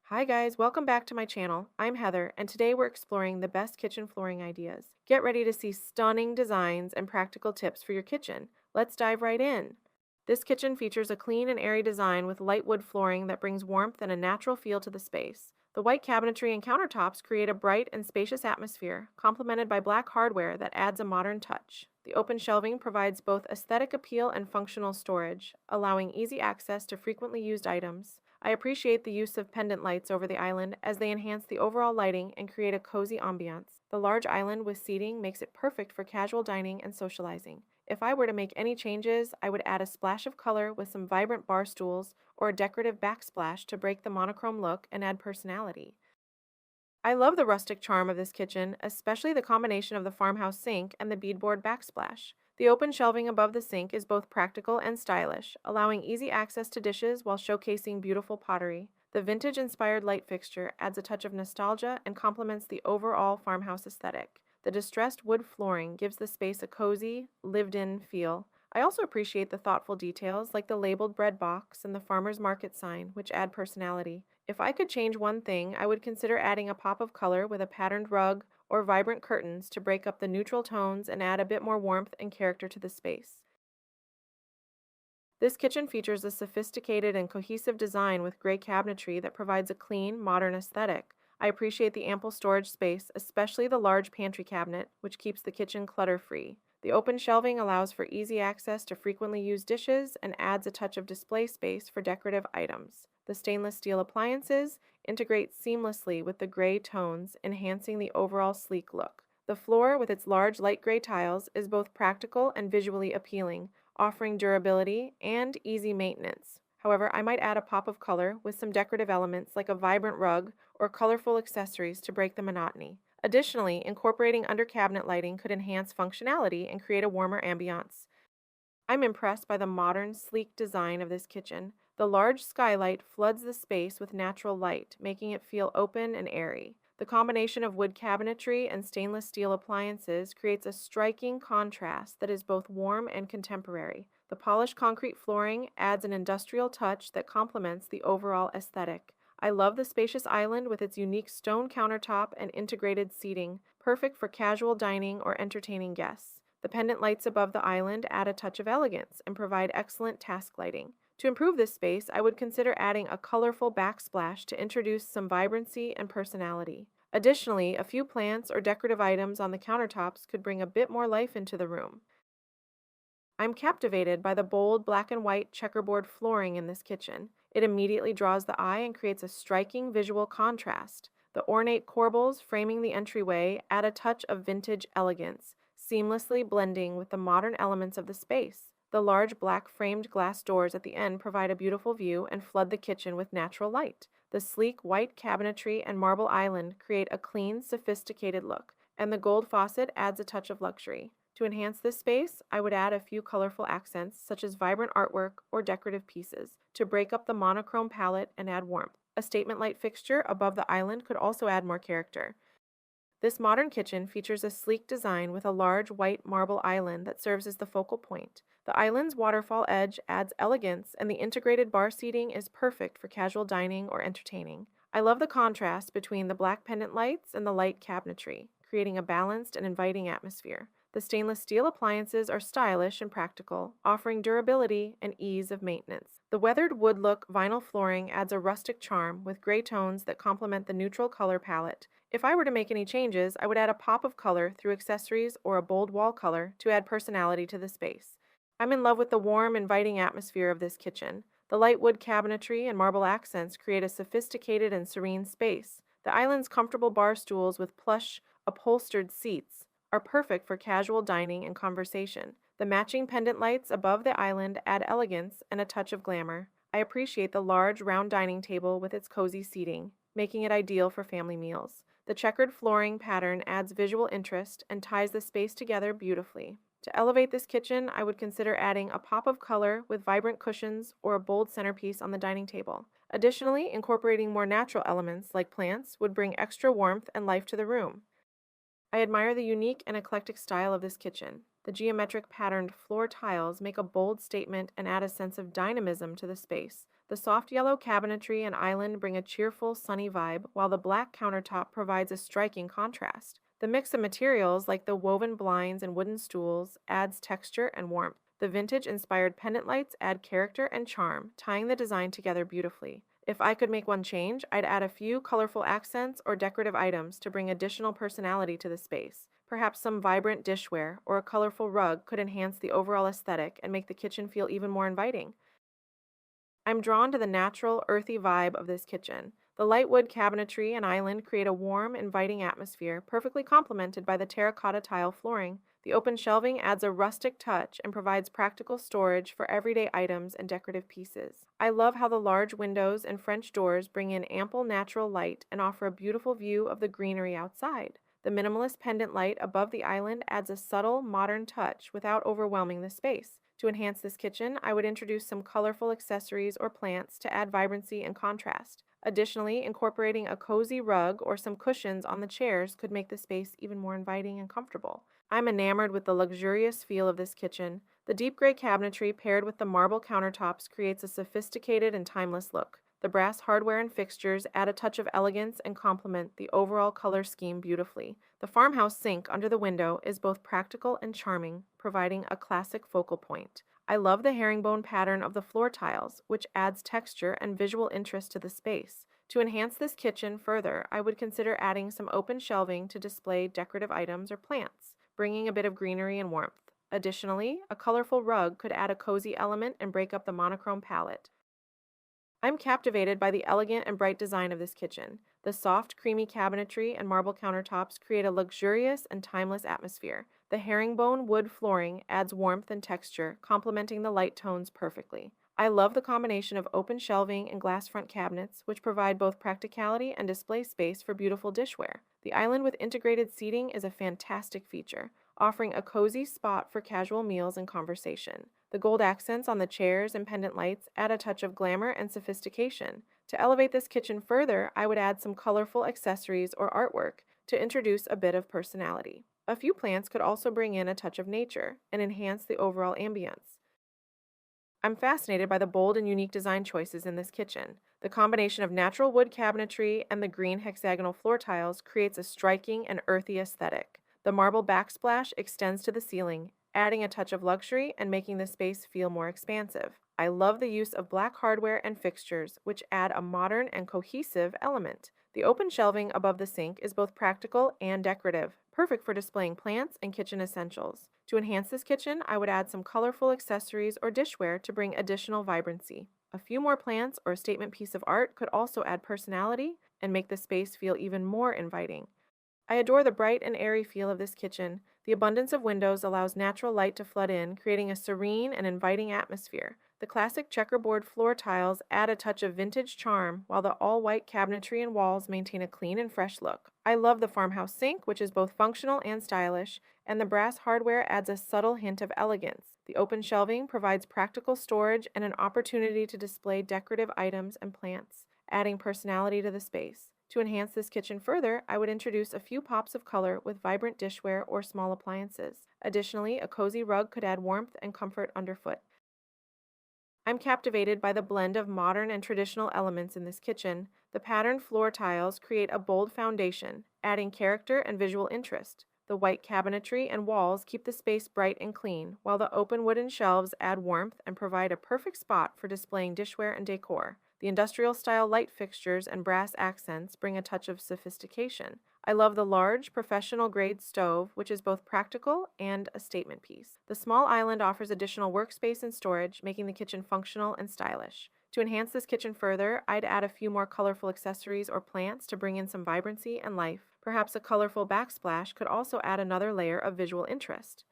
Hi guys, welcome back to my channel. I'm Heather, and today we're exploring the best kitchen flooring ideas. Get ready to see stunning designs and practical tips for your kitchen. Let's dive right in. This kitchen features a clean and airy design with light wood flooring that brings warmth and a natural feel to the space. The white cabinetry and countertops create a bright and spacious atmosphere, complemented by black hardware that adds a modern touch. The open shelving provides both aesthetic appeal and functional storage, allowing easy access to frequently used items. I appreciate the use of pendant lights over the island as they enhance the overall lighting and create a cozy ambiance. The large island with seating makes it perfect for casual dining and socializing. If I were to make any changes, I would add a splash of color with some vibrant bar stools or a decorative backsplash to break the monochrome look and add personality. I love the rustic charm of this kitchen, especially the combination of the farmhouse sink and the beadboard backsplash. The open shelving above the sink is both practical and stylish, allowing easy access to dishes while showcasing beautiful pottery. The vintage-inspired light fixture adds a touch of nostalgia and complements the overall farmhouse aesthetic. The distressed wood flooring gives the space a cozy, lived-in feel. I also appreciate the thoughtful details like the labeled bread box and the farmer's market sign, which add personality. If I could change one thing, I would consider adding a pop of color with a patterned rug or vibrant curtains to break up the neutral tones and add a bit more warmth and character to the space. This kitchen features a sophisticated and cohesive design with gray cabinetry that provides a clean, modern aesthetic. I appreciate the ample storage space, especially the large pantry cabinet, which keeps the kitchen clutter-free. The open shelving allows for easy access to frequently used dishes and adds a touch of display space for decorative items. The stainless steel appliances integrate seamlessly with the gray tones, enhancing the overall sleek look. The floor, with its large light gray tiles, is both practical and visually appealing, offering durability and easy maintenance. However, I might add a pop of color with some decorative elements like a vibrant rug or colorful accessories to break the monotony. Additionally, incorporating under cabinet lighting could enhance functionality and create a warmer ambiance. I'm impressed by the modern, sleek design of this kitchen. The large skylight floods the space with natural light, making it feel open and airy. The combination of wood cabinetry and stainless steel appliances creates a striking contrast that is both warm and contemporary. The polished concrete flooring adds an industrial touch that complements the overall aesthetic. I love the spacious island with its unique stone countertop and integrated seating, perfect for casual dining or entertaining guests. The pendant lights above the island add a touch of elegance and provide excellent task lighting. To improve this space, I would consider adding a colorful backsplash to introduce some vibrancy and personality. Additionally, a few plants or decorative items on the countertops could bring a bit more life into the room. I'm captivated by the bold black and white checkerboard flooring in this kitchen. It immediately draws the eye and creates a striking visual contrast. The ornate corbels framing the entryway add a touch of vintage elegance, seamlessly blending with the modern elements of the space. The large black framed glass doors at the end provide a beautiful view and flood the kitchen with natural light. The sleek white cabinetry and marble island create a clean, sophisticated look, and the gold faucet adds a touch of luxury. To enhance this space, I would add a few colorful accents, such as vibrant artwork or decorative pieces, to break up the monochrome palette and add warmth. A statement light fixture above the island could also add more character. This modern kitchen features a sleek design with a large white marble island that serves as the focal point. The island's waterfall edge adds elegance, and the integrated bar seating is perfect for casual dining or entertaining. I love the contrast between the black pendant lights and the light cabinetry, creating a balanced and inviting atmosphere. The stainless steel appliances are stylish and practical, offering durability and ease of maintenance. The weathered wood look vinyl flooring adds a rustic charm with gray tones that complement the neutral color palette. If I were to make any changes, I would add a pop of color through accessories or a bold wall color to add personality to the space. I'm in love with the warm, inviting atmosphere of this kitchen. The light wood cabinetry and marble accents create a sophisticated and serene space. The island's comfortable bar stools with plush, upholstered seats are perfect for casual dining and conversation. The matching pendant lights above the island add elegance and a touch of glamour. I appreciate the large, round dining table with its cozy seating, making it ideal for family meals. The checkered flooring pattern adds visual interest and ties the space together beautifully. To elevate this kitchen, I would consider adding a pop of color with vibrant cushions or a bold centerpiece on the dining table. Additionally, incorporating more natural elements like plants would bring extra warmth and life to the room. I admire the unique and eclectic style of this kitchen. The geometric patterned floor tiles make a bold statement and add a sense of dynamism to the space. The soft yellow cabinetry and island bring a cheerful, sunny vibe, while the black countertop provides a striking contrast. The mix of materials, like the woven blinds and wooden stools, adds texture and warmth. The vintage-inspired pendant lights add character and charm, tying the design together beautifully. If I could make one change, I'd add a few colorful accents or decorative items to bring additional personality to the space. Perhaps some vibrant dishware or a colorful rug could enhance the overall aesthetic and make the kitchen feel even more inviting. I'm drawn to the natural, earthy vibe of this kitchen. The light wood cabinetry and island create a warm, inviting atmosphere, perfectly complemented by the terracotta tile flooring. The open shelving adds a rustic touch and provides practical storage for everyday items and decorative pieces. I love how the large windows and French doors bring in ample natural light and offer a beautiful view of the greenery outside. The minimalist pendant light above the island adds a subtle, modern touch without overwhelming the space. To enhance this kitchen, I would introduce some colorful accessories or plants to add vibrancy and contrast. Additionally, incorporating a cozy rug or some cushions on the chairs could make the space even more inviting and comfortable. I'm enamored with the luxurious feel of this kitchen. The deep gray cabinetry paired with the marble countertops creates a sophisticated and timeless look. The brass hardware and fixtures add a touch of elegance and complement the overall color scheme beautifully. The farmhouse sink under the window is both practical and charming, providing a classic focal point. I love the herringbone pattern of the floor tiles, which adds texture and visual interest to the space. To enhance this kitchen further, I would consider adding some open shelving to display decorative items or plants, bringing a bit of greenery and warmth. Additionally, a colorful rug could add a cozy element and break up the monochrome palette. I'm captivated by the elegant and bright design of this kitchen. The soft, creamy cabinetry and marble countertops create a luxurious and timeless atmosphere. The herringbone wood flooring adds warmth and texture, complementing the light tones perfectly. I love the combination of open shelving and glass front cabinets, which provide both practicality and display space for beautiful dishware. The island with integrated seating is a fantastic feature, offering a cozy spot for casual meals and conversation. The gold accents on the chairs and pendant lights add a touch of glamour and sophistication. To elevate this kitchen further, I would add some colorful accessories or artwork to introduce a bit of personality. A few plants could also bring in a touch of nature and enhance the overall ambience. I'm fascinated by the bold and unique design choices in this kitchen. The combination of natural wood cabinetry and the green hexagonal floor tiles creates a striking and earthy aesthetic. The marble backsplash extends to the ceiling, adding a touch of luxury and making the space feel more expansive. I love the use of black hardware and fixtures, which add a modern and cohesive element. The open shelving above the sink is both practical and decorative, perfect for displaying plants and kitchen essentials. To enhance this kitchen, I would add some colorful accessories or dishware to bring additional vibrancy. A few more plants or a statement piece of art could also add personality and make the space feel even more inviting. I adore the bright and airy feel of this kitchen. The abundance of windows allows natural light to flood in, creating a serene and inviting atmosphere. The classic checkerboard floor tiles add a touch of vintage charm, while the all-white cabinetry and walls maintain a clean and fresh look. I love the farmhouse sink, which is both functional and stylish, and the brass hardware adds a subtle hint of elegance. The open shelving provides practical storage and an opportunity to display decorative items and plants, adding personality to the space. To enhance this kitchen further, I would introduce a few pops of color with vibrant dishware or small appliances. Additionally, a cozy rug could add warmth and comfort underfoot. I'm captivated by the blend of modern and traditional elements in this kitchen. The patterned floor tiles create a bold foundation, adding character and visual interest. The white cabinetry and walls keep the space bright and clean, while the open wooden shelves add warmth and provide a perfect spot for displaying dishware and decor. The industrial-style light fixtures and brass accents bring a touch of sophistication. I love the large, professional-grade stove, which is both practical and a statement piece. The small island offers additional workspace and storage, making the kitchen functional and stylish. To enhance this kitchen further, I'd add a few more colorful accessories or plants to bring in some vibrancy and life. Perhaps a colorful backsplash could also add another layer of visual interest.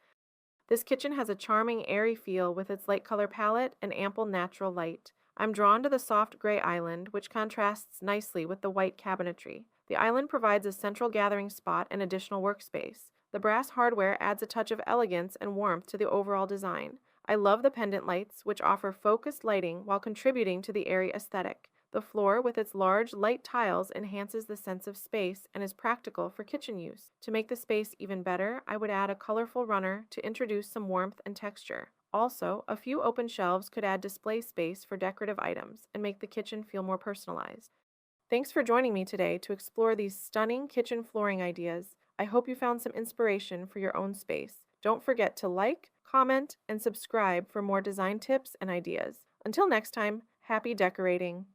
This kitchen has a charming, airy feel with its light color palette and ample natural light. I'm drawn to the soft gray island, which contrasts nicely with the white cabinetry. The island provides a central gathering spot and additional workspace. The brass hardware adds a touch of elegance and warmth to the overall design. I love the pendant lights, which offer focused lighting while contributing to the airy aesthetic. The floor, with its large, light tiles, enhances the sense of space and is practical for kitchen use. To make the space even better, I would add a colorful runner to introduce some warmth and texture. Also, a few open shelves could add display space for decorative items and make the kitchen feel more personalized. Thanks for joining me today to explore these stunning kitchen flooring ideas. I hope you found some inspiration for your own space. Don't forget to like, comment, and subscribe for more design tips and ideas. Until next time, happy decorating!